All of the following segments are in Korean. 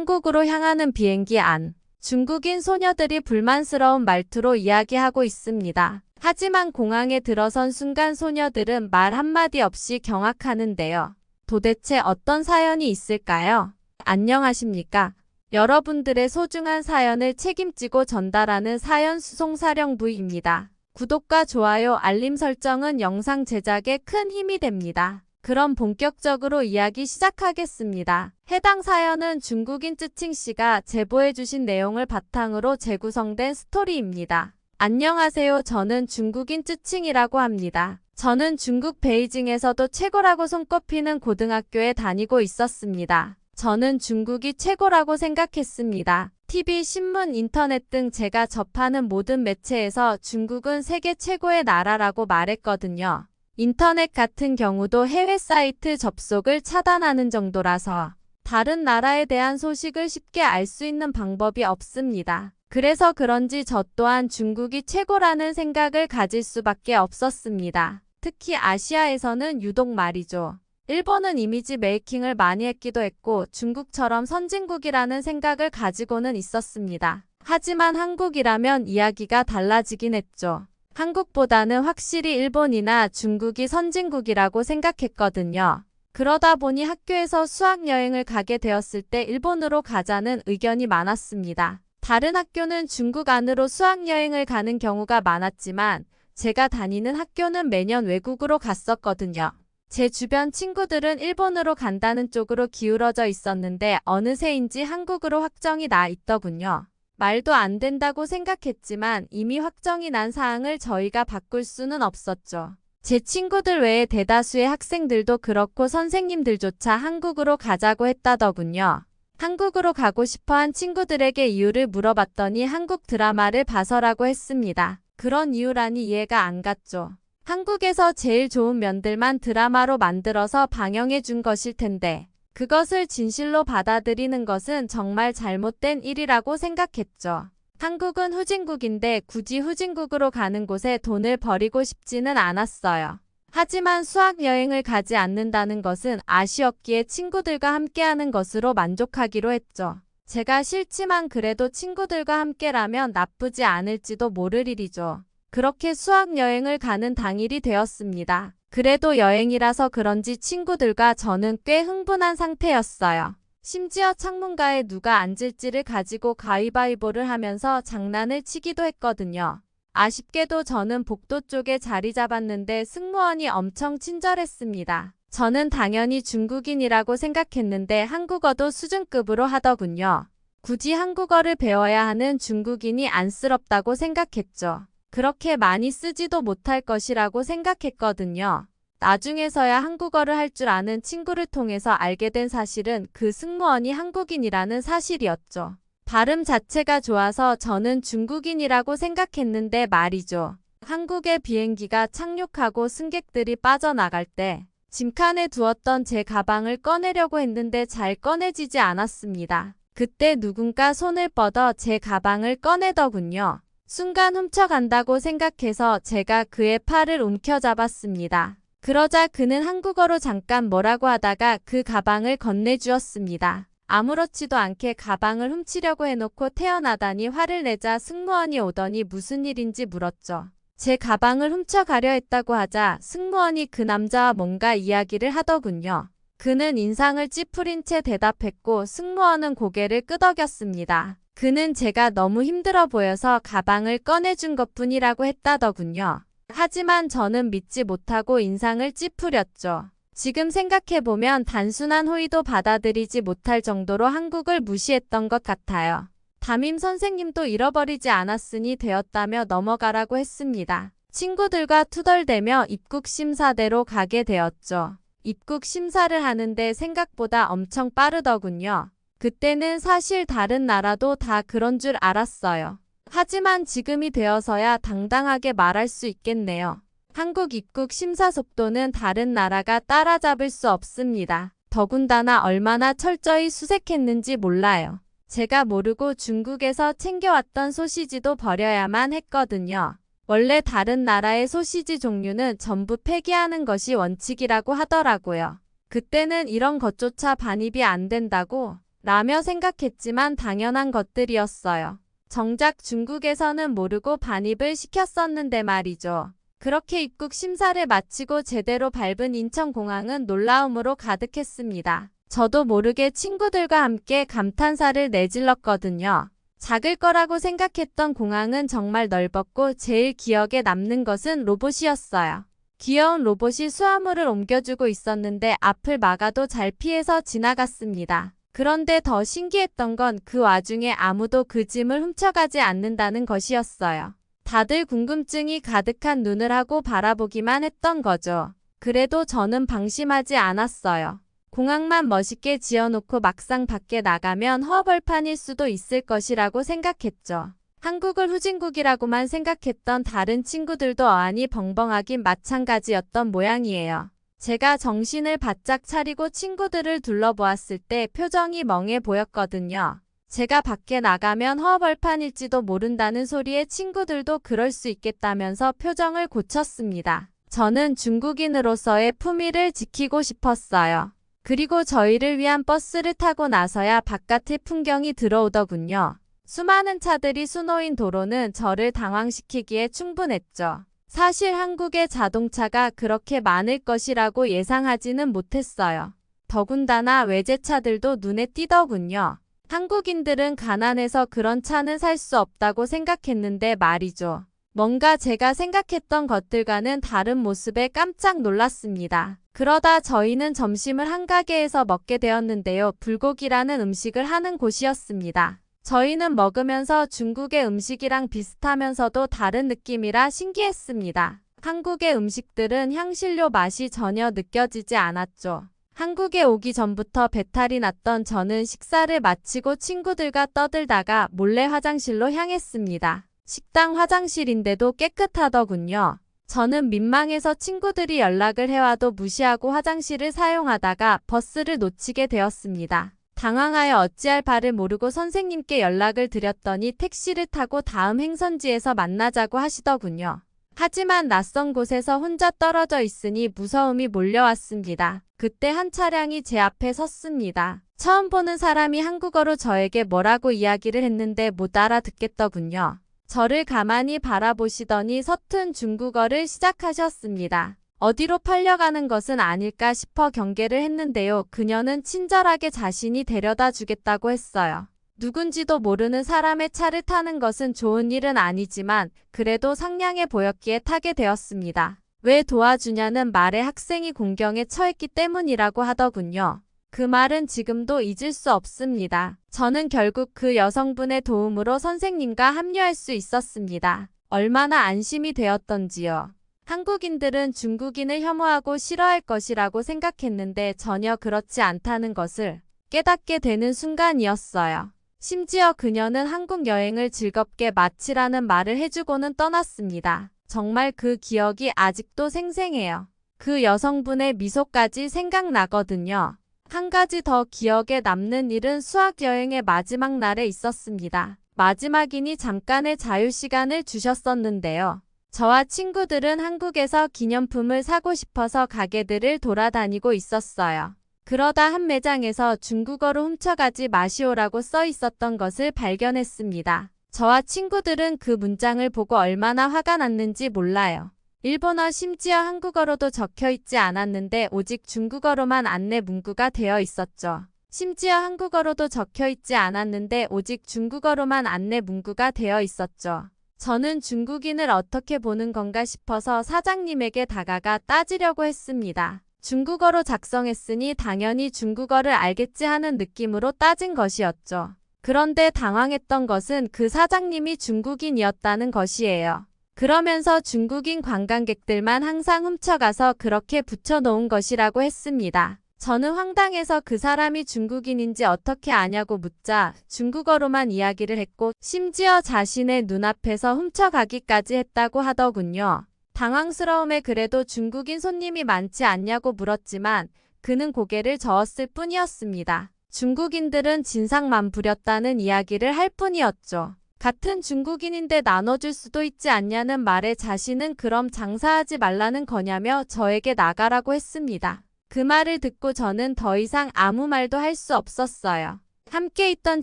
한국으로 향하는 비행기 안. 중국인 소녀들이 불만스러운 말투로 이야기하고 있습니다. 하지만 공항에 들어선 순간 소녀들은 말 한마디 없이 경악하는데요. 도대체 어떤 사연이 있을까요? 안녕하십니까? 여러분들의 소중한 사연을 책임지고 전달하는 사연 수송사령부입니다. 구독과 좋아요, 알림 설정은 영상 제작에 큰 힘이 됩니다. 그럼 본격적으로 이야기 시작하겠습니다. 해당 사연은 중국인 쯔칭씨가 제보해주신 내용을 바탕으로 재구성된 스토리입니다. 안녕하세요. 저는 중국인 쯔칭이라고 합니다. 저는 중국 베이징에서도 최고라고 손꼽히는 고등학교에 다니고 있었습니다. 저는 중국이 최고라고 생각했습니다. TV, 신문, 인터넷 등 제가 접하는 모든 매체에서 중국은 세계 최고의 나라라고 말했거든요. 인터넷 같은 경우도 해외 사이트 접속을 차단하는 정도라서 다른 나라에 대한 소식을 쉽게 알 수 있는 방법이 없습니다. 그래서 그런지 저 또한 중국이 최고라는 생각을 가질 수밖에 없었습니다. 특히 아시아에서는 유독 말이죠. 일본은 이미지 메이킹을 많이 했기도 했고 중국처럼 선진국이라는 생각을 가지고는 있었습니다. 하지만 한국이라면 이야기가 달라지긴 했죠. 한국보다는 확실히 일본이나 중국이 선진국이라고 생각했거든요. 그러다 보니 학교에서 수학여행을 가게 되었을 때 일본으로 가자는 의견이 많았습니다. 다른 학교는 중국 안으로 수학여행을 가는 경우가 많았지만 제가 다니는 학교는 매년 외국으로 갔었거든요. 제 주변 친구들은 일본으로 간다는 쪽으로 기울어져 있었는데 어느새인지 한국으로 확정이 나 있더군요. 말도 안 된다고 생각했지만 이미 확정이 난 사항을 저희가 바꿀 수는 없었죠. 제 친구들 외에 대다수의 학생들도 그렇고 선생님들조차 한국으로 가자고 했다더군요. 한국으로 가고 싶어한 친구들에게 이유를 물어봤더니 한국 드라마를 봐서라고 했습니다. 그런 이유라니 이해가 안 갔죠. 한국에서 제일 좋은 면들만 드라마로 만들어서 방영해 준 것일 텐데 그것을 진실로 받아들이는 것은 정말 잘못된 일이라고 생각했죠. 한국은 후진국인데 굳이 후진국으로 가는 곳에 돈을 버리고 싶지는 않았어요. 하지만 수학여행을 가지 않는다는 것은 아쉬웠기에 친구들과 함께하는 것으로 만족하기로 했죠. 제가 싫지만 그래도 친구들과 함께라면 나쁘지 않을지도 모를 일이죠. 그렇게 수학여행을 가는 당일이 되었습니다. 그래도 여행이라서 그런지 친구들과 저는 꽤 흥분한 상태였어요. 심지어 창문가에 누가 앉을지를 가지고 가위바위보를 하면서 장난을 치기도 했거든요. 아쉽게도 저는 복도 쪽에 자리 잡았는데 승무원이 엄청 친절했습니다. 저는 당연히 중국인이라고 생각했는데 한국어도 수준급으로 하더군요. 굳이 한국어를 배워야 하는 중국인이 안쓰럽다고 생각했죠. 그렇게 많이 쓰지도 못할 것이라고 생각했거든요. 나중에서야 한국어를 할 줄 아는 친구를 통해서 알게 된 사실은 그 승무원이 한국인이라는 사실이었죠. 발음 자체가 좋아서 저는 중국인이라고 생각했는데 말이죠. 한국의 비행기가 착륙하고 승객들이 빠져나갈 때 짐칸에 두었던 제 가방을 꺼내려고 했는데 잘 꺼내지지 않았습니다. 그때 누군가 손을 뻗어 제 가방을 꺼내더군요. 순간 훔쳐간다고 생각해서 제가 그의 팔을 움켜잡았습니다. 그러자 그는 한국어로 잠깐 뭐라고 하다가 그 가방을 건네주었습니다. 아무렇지도 않게 가방을 훔치려고 해놓고 태어나다니 화를 내자 승무원이 오더니 무슨 일인지 물었죠. 제 가방을 훔쳐가려 했다고 하자 승무원이 그 남자와 뭔가 이야기를 하더군요. 그는 인상을 찌푸린 채 대답했고 승무원은 고개를 끄덕였습니다. 그는 제가 너무 힘들어 보여서 가방을 꺼내준 것뿐이라고 했다더군요. 하지만 저는 믿지 못하고 인상을 찌푸렸죠. 지금 생각해보면 단순한 호의도 받아들이지 못할 정도로 한국을 무시했던 것 같아요. 담임 선생님도 잃어버리지 않았으니 되었다며 넘어가라고 했습니다. 친구들과 투덜대며 입국 심사대로 가게 되었죠. 입국 심사를 하는데 생각보다 엄청 빠르더군요. 그때는 사실 다른 나라도 다 그런 줄 알았어요. 하지만 지금이 되어서야 당당하게 말할 수 있겠네요. 한국 입국 심사 속도는 다른 나라가 따라잡을 수 없습니다. 더군다나 얼마나 철저히 수색했는지 몰라요. 제가 모르고 중국에서 챙겨왔던 소시지도 버려야만 했거든요. 원래 다른 나라의 소시지 종류는 전부 폐기하는 것이 원칙이라고 하더라고요. 그때는 이런 것조차 반입이 안 된다고 라며 생각했지만 당연한 것들이었어요. 정작 중국에서는 모르고 반입을 시켰었는데 말이죠. 그렇게 입국 심사를 마치고 제대로 밟은 인천공항은 놀라움으로 가득했습니다. 저도 모르게 친구들과 함께 감탄사를 내질렀거든요. 작을 거라고 생각했던 공항은 정말 넓었고 제일 기억에 남는 것은 로봇이었어요. 귀여운 로봇이 수화물을 옮겨주고 있었는데 앞을 막아도 잘 피해서 지나갔습니다. 그런데 더 신기했던 건 그 와중에 아무도 그 짐을 훔쳐가지 않는다는 것이었어요. 다들 궁금증이 가득한 눈을 하고 바라보기만 했던 거죠. 그래도 저는 방심하지 않았어요. 공항만 멋있게 지어놓고 막상 밖에 나가면 허벌판일 수도 있을 것이라고 생각했죠. 한국을 후진국이라고만 생각했던 다른 친구들도 어안이 벙벙하긴 마찬가지였던 모양이에요. 제가 정신을 바짝 차리고 친구들을 둘러보았을 때 표정이 멍해 보였거든요. 제가 밖에 나가면 허벌판일지도 모른다는 소리에 친구들도 그럴 수 있겠다면서 표정을 고쳤습니다. 저는 중국인으로서의 품위를 지키고 싶었어요. 그리고 저희를 위한 버스를 타고 나서야 바깥의 풍경이 들어오더군요. 수많은 차들이 수놓인 도로는 저를 당황시키기에 충분했죠. 사실 한국의 자동차가 그렇게 많을 것이라고 예상하지는 못했어요. 더군다나 외제차들도 눈에 띄더군요. 한국인들은 가난해서 그런 차는 살 수 없다고 생각했는데 말이죠. 뭔가 제가 생각했던 것들과는 다른 모습에 깜짝 놀랐습니다. 그러다 저희는 점심을 한 가게에서 먹게 되었는데요. 불고기라는 음식을 하는 곳이었습니다. 저희는 먹으면서 중국의 음식이랑 비슷하면서도 다른 느낌이라 신기했습니다. 한국의 음식들은 향신료 맛이 전혀 느껴지지 않았죠. 한국에 오기 전부터 배탈이 났던 저는 식사를 마치고 친구들과 떠들다가 몰래 화장실로 향했습니다. 식당 화장실인데도 깨끗하더군요. 저는 민망해서 친구들이 연락을 해와도 무시하고 화장실을 사용하다가 버스를 놓치게 되었습니다. 당황하여 어찌할 바를 모르고 선생님께 연락을 드렸더니 택시를 타고 다음 행선지에서 만나자고 하시더군요. 하지만 낯선 곳에서 혼자 떨어져 있으니 무서움이 몰려왔습니다. 그때 한 차량이 제 앞에 섰습니다. 처음 보는 사람이 한국어로 저에게 뭐라고 이야기를 했는데 못 알아듣겠더군요. 저를 가만히 바라보시더니 서툰 중국어를 시작하셨습니다. 어디로 팔려가는 것은 아닐까 싶어 경계를 했는데요. 그녀는 친절하게 자신이 데려다 주겠다고 했어요. 누군지도 모르는 사람의 차를 타는 것은 좋은 일은 아니지만 그래도 상냥해 보였기에 타게 되었습니다. 왜 도와주냐는 말에 학생이 공경에 처했기 때문이라고 하더군요. 그 말은 지금도 잊을 수 없습니다. 저는 결국 그 여성분의 도움으로 선생님과 합류할 수 있었습니다. 얼마나 안심이 되었던지요. 한국인들은 중국인을 혐오하고 싫어할 것이라고 생각했는데 전혀 그렇지 않다는 것을 깨닫게 되는 순간이었어요. 심지어 그녀는 한국 여행을 즐겁게 마치라는 말을 해주고는 떠났습니다. 정말 그 기억이 아직도 생생해요. 그 여성분의 미소까지 생각나거든요. 한 가지 더 기억에 남는 일은 수학여행의 마지막 날에 있었습니다. 마지막이니 잠깐의 자유시간을 주셨었는데요. 저와 친구들은 한국에서 기념품을 사고 싶어서 가게들을 돌아다니고 있었어요. 그러다 한 매장에서 중국어로 훔쳐가지 마시오라고 써 있었던 것을 발견했습니다. 저와 친구들은 그 문장을 보고 얼마나 화가 났는지 몰라요. 일본어 심지어 한국어로도 적혀 있지 않았는데 오직 중국어로만 안내 문구가 되어 있었죠. 심지어 한국어로도 적혀 있지 않았는데 오직 중국어로만 안내 문구가 되어 있었죠. 저는 중국인을 어떻게 보는 건가 싶어서 사장님에게 다가가 따지려고 했습니다. 중국어로 작성했으니 당연히 중국어를 알겠지 하는 느낌으로 따진 것이었죠. 그런데 당황했던 것은 그 사장님이 중국인이었다는 것이에요. 그러면서 중국인 관광객들만 항상 훔쳐가서 그렇게 붙여놓은 것이라고 했습니다. 저는 황당해서 그 사람이 중국인인지 어떻게 아냐고 묻자 중국어로만 이야기를 했고 심지어 자신의 눈앞에서 훔쳐가기까지 했다고 하더군요. 당황스러움에 그래도 중국인 손님이 많지 않냐고 물었지만 그는 고개를 저었을 뿐이었습니다. 중국인들은 진상만 부렸다는 이야기를 할 뿐이었죠. 같은 중국인인데 나눠줄 수도 있지 않냐는 말에 자신은 그럼 장사하지 말라는 거냐며 저에게 나가라고 했습니다. 그 말을 듣고 저는 더 이상 아무 말도 할 수 없었어요. 함께 있던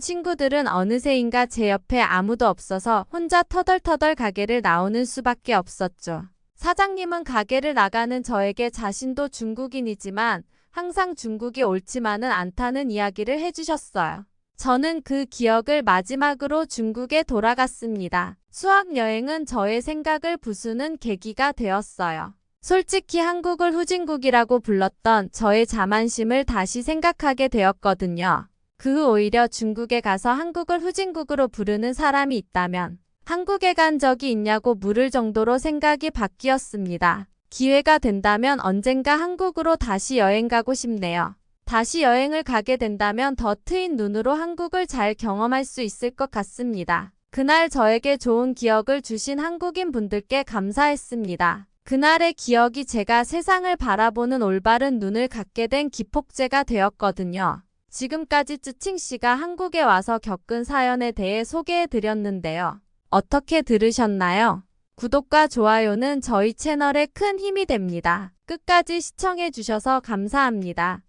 친구들은 어느새인가 제 옆에 아무도 없어서 혼자 터덜터덜 가게를 나오는 수밖에 없었죠. 사장님은 가게를 나가는 저에게 자신도 중국인이지만 항상 중국이 옳지만은 않다는 이야기를 해주셨어요. 저는 그 기억을 마지막으로 중국에 돌아갔습니다. 수학여행은 저의 생각을 부수는 계기가 되었어요. 솔직히 한국을 후진국이라고 불렀던 저의 자만심을 다시 생각하게 되었거든요. 그 후 오히려 중국에 가서 한국을 후진국으로 부르는 사람이 있다면 한국에 간 적이 있냐고 물을 정도로 생각이 바뀌었습니다. 기회가 된다면 언젠가 한국으로 다시 여행 가고 싶네요. 다시 여행을 가게 된다면 더 트인 눈으로 한국을 잘 경험할 수 있을 것 같습니다. 그날 저에게 좋은 기억을 주신 한국인 분들께 감사했습니다. 그날의 기억이 제가 세상을 바라보는 올바른 눈을 갖게 된 기폭제가 되었거든요. 지금까지 쯔칭 씨가 한국에 와서 겪은 사연에 대해 소개해 드렸는데요. 어떻게 들으셨나요? 구독과 좋아요는 저희 채널에 큰 힘이 됩니다. 끝까지 시청해 주셔서 감사합니다.